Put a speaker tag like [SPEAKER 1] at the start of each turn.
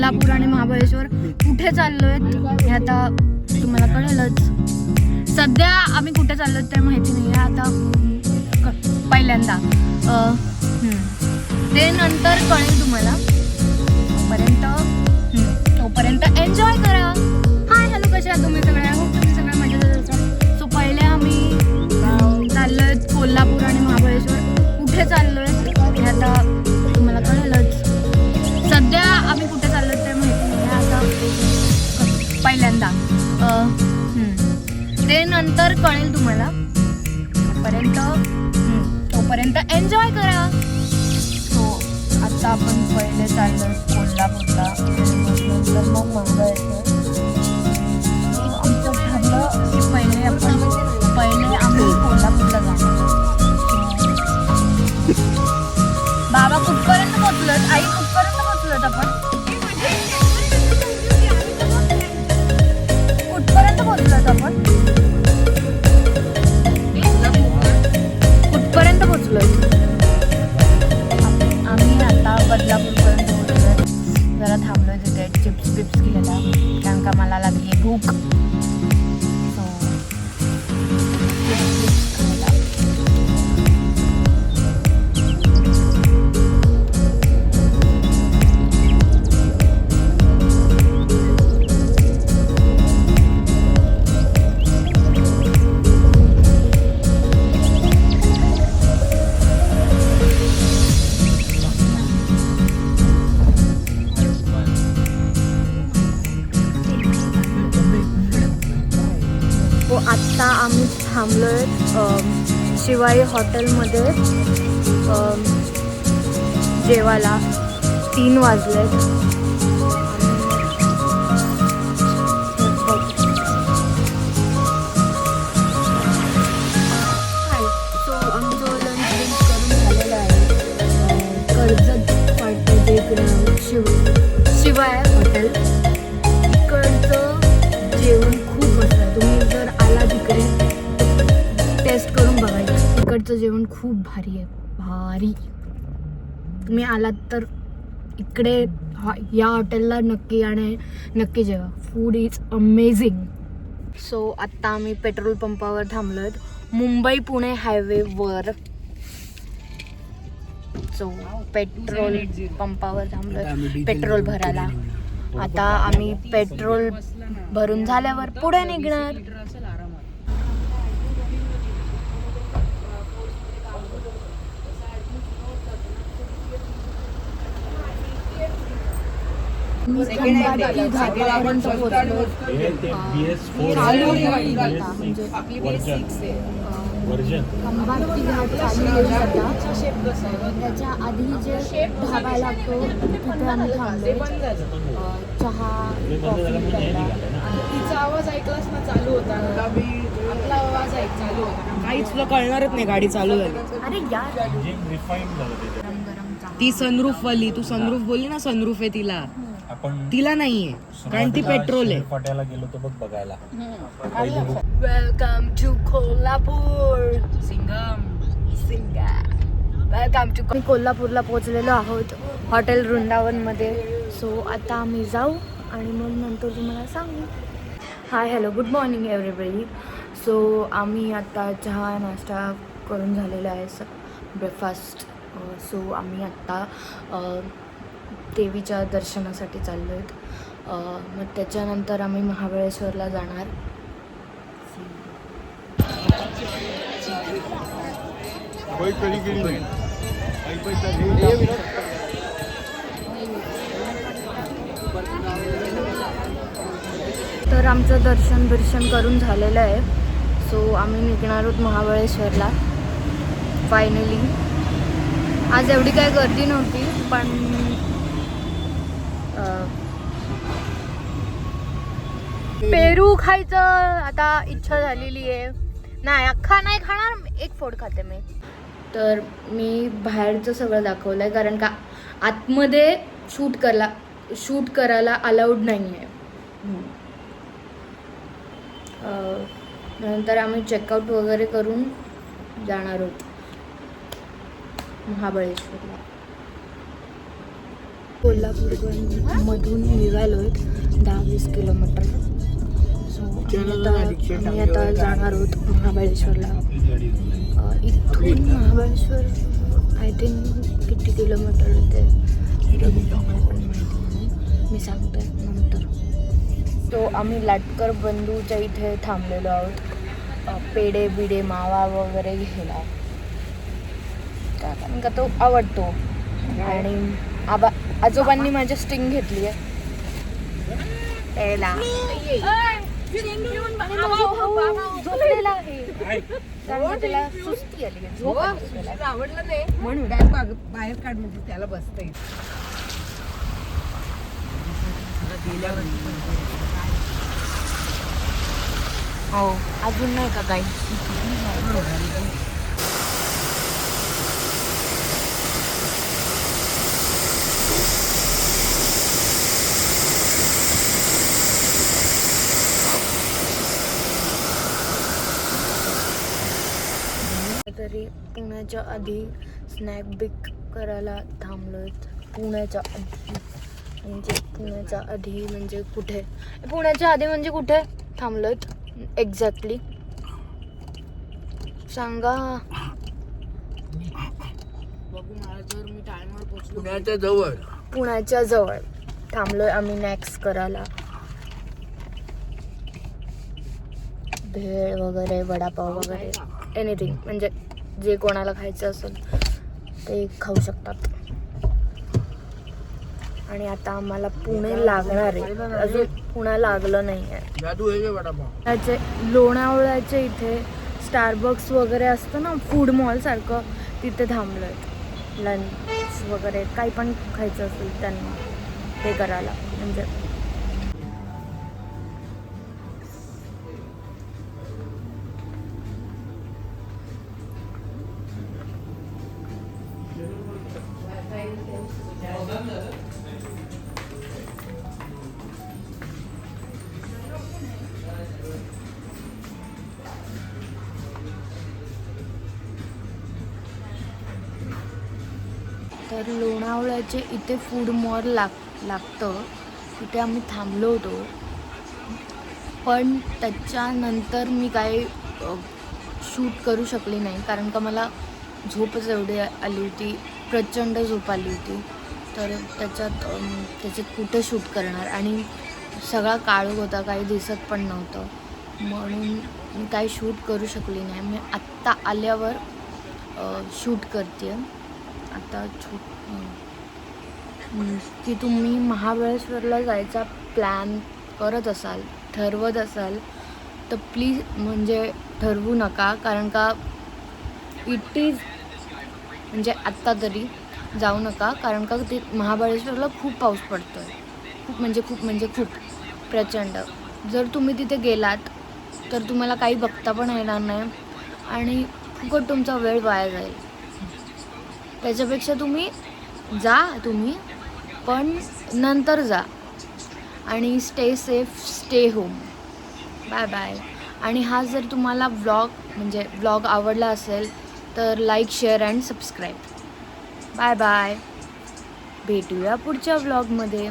[SPEAKER 1] कोल्हापूर आणि महाबळेश्वर कुठे चाललोय हे आता तुम्हाला कळेलच. सध्या आम्ही कुठे चाललोय ते माहिती नाही आहे आता पहिल्यांदा. ते नंतर कळेल तुम्हाला. तोपर्यंत एन्जॉय करा. हाय हॅलो, कशा आहात तुम्ही सगळे? तुम्ही सगळ्या मजेत असाल. सो पहिले आम्ही चाललोय कोल्हापूर आणि महाबळेश्वर कुठे चाललोय हे आता तुम्हाला कळेलच. सध्या आम्ही कुठे चाललोय ते माहिती नाही आहे आता पहिल्यांदा. ते नंतर कळेल तुम्हाला. तोपर्यंत एन्जॉय करा. सो आता आपण पहिले चाललोय कोल्हापूरला, नंतर मग महाबळेश्वर. आमचं ठरलं की पहिले आम्ही कोल्हापूरला जाणार. बाबा कुठपर्यंत पोचलोत? आई कुठपर्यंत पोचलोत आपण? कुठपर्यंत पोचलोत आपण? कुठपर्यंत पोचलोय? आम्ही आता बदलापूरपर्यंत पोचलोय. जरा थांबलोय तिथे चिप्स घ्यायला, कारण का मला लागली भूक. आत्ता आम्ही थांबलोय शिवाई हॉटेलमध्ये जेवायला. 3 वाजलेत. सो आमचं लंच ड्रिंक करून झालेलं आहे. कर्जत फाट्याच्या इकडे शिवाय हॉटेल. इकडचं जेवण खूप मस्त आहे. तुम्ही जर आला तिकडे टेस्ट करून बघायचं. इकडचं जेवण खूप भारी आहे, भारी. तुम्ही आलात तर इकडे या हॉटेलला नक्की जेवा. Food is amazing. सो आत्ता आम्ही पेट्रोल पंपावर थांबलोय, मुंबई पुणे हायवेवर. सो पेट्रोल पंपावर थांबलोय पेट्रोल भरायला. आता आम्ही पेट्रोल भरून झाल्यावर पुढे निघणार. खंबाटकी घाटापर्यंत पोहोचलो. खंबाटकी घाट चालू होईल आता. त्याच्या आधी जे ढाबा लागतो तिथे आम्ही थांबलो. चहा कॉफी प्यायला.
[SPEAKER 2] तिचा आवाज ऐकलास ना, चालू होता. आपला आवाज चालू होता.
[SPEAKER 3] काहीच तुला कळणारच नाही गाडी चालू झाली.
[SPEAKER 1] अरे यार,
[SPEAKER 3] ती सनरूफ वाली, तू सनरूफ बोलली ना, सनरूफ आहे तिला. तिला नाहीये, कारण ती पेट्रोल आहे.
[SPEAKER 4] फाट्याला गेलो तो बघ बघायला.
[SPEAKER 1] Welcome to Kolhapur. Welcome to. मी कोल्हापूरला पोहोचलेलो आहोत हॉटेल वृंदावनमध्ये. सो आता आम्ही जाऊ आणि मग नंतर तुम्हाला सांगू. Hi hello, good morning everybody. So आम्ही आता चहा नाश्ता करून झालेला आहे, ब्रेकफास्ट. सो आम्ही आत्ता देवीच्या दर्शनासाठी चाललो आहेत. मग त्याच्यानंतर आम्ही महाबळेश्वरला जाणार. तर आमचं दर्शन करून झालेलं आहे. सो आम्ही निघणार आहोत महाबळेश्वरला फायनली. आज एवढी काही गर्दी नव्हती, पण पेरू खायचं आता इच्छा झालेली आहे. नाही, अख्खा नाही खाणार, एक फोड खाते मी. तर मी बाहेरचं सगळं दाखवलं आहे, कारण का आतमध्ये शूट करायला अलाउड नाही आहे. नंतर आम्ही चेकआउट वगैरे करून जाणार आहोत महाबळेश्वरला. कोल्हापूर मधून निघालोय 10-20 किलोमीटर. सो आम्ही आता जाणार आहोत महाबळेश्वरला. इथून महाबळेश्वर आय थिंक किती किलोमीटर ते मी सांगते नंतर. तो आम्ही लाटकर बंधूच्या इथे थांबलेलो आहोत पेढे बिडे मावा वगैरे घ्यायला, कारण का तो आवडतो. आणि आजोबांनी माझी स्टिंग घेतली आहे प्यायला. झोपलेला आहे कारण त्याला सुस्ती आली आहे, झोप आवडलं नाही म्हणून
[SPEAKER 2] बाहेर काढ म्हणजे त्याला बसता येईल.
[SPEAKER 1] हो अजून नाही का काही. तरी पुण्याच्या आधी स्नॅक बिक करायला थांबलोय. पुण्याच्या आधी म्हणजे कुठे, पुण्याच्या आधी म्हणजे कुठे थांबलोय एक्झॅक्टली सांगा. पुण्याच्या जवळ थांबलोय आम्ही स्नॅक्स करायला. भेळ वगैरे वडापाव वगैरे एनिथिंग म्हणजे जे कोणाला खायचं असेल ते खाऊ शकतात. आणि आता आम्हाला पुणे लागणार आहे, अजून पुणे लागलं नाही आहे. लोणावळ्याचे इथे स्टारबक्स वगैरे असतं ना फूड मॉल सारखं, तिथे थांबलो आहे. लंच वगैरे काही पण खायचं असेल त्यांना ते करायला म्हणजे. तर लोणावळ्याचे इथे फूड मॉल लागतं, तिथे आम्ही थांबलो होतो. पण त्याच्यानंतर मी काही शूट करू शकले नाही, कारण का मला झोपच एवढी आली होती, प्रचंड झोप आली होती. तर त्याच्यात कुठे शूट करणार, आणि सगळा काळोख होता, काही दिसत पण नव्हतं, म्हणून मी काही शूट करू शकले नाही. मी आत्ता आल्यावर शूट करते आता. की तुम्ही महाबळेश्वरला जायचा प्लॅन करत असाल, ठरवत असाल तर प्लीज म्हणजे ठरवू नका, कारण का इट इज म्हणजे आत्ता तरी जाऊ नका, कारण का ते महाबळेश्वरला खूप पाऊस पडतो आहे, खूप प्रचंड. जर तुम्ही तिथे गेलात तर तुम्हाला काही बघता पण येणार नाही आणि फुकट तुमचा वेळ वाया जाईल. त्याच्यापेक्षा तुम्ही पण नंतर जा आणि stay safe, stay home. Bye bye. आणि हा जर तुम्हाला व्लॉग आवडला असेल तर like, share and subscribe. Bye bye. भेटूया पुढच्या व्लॉगमध्ये.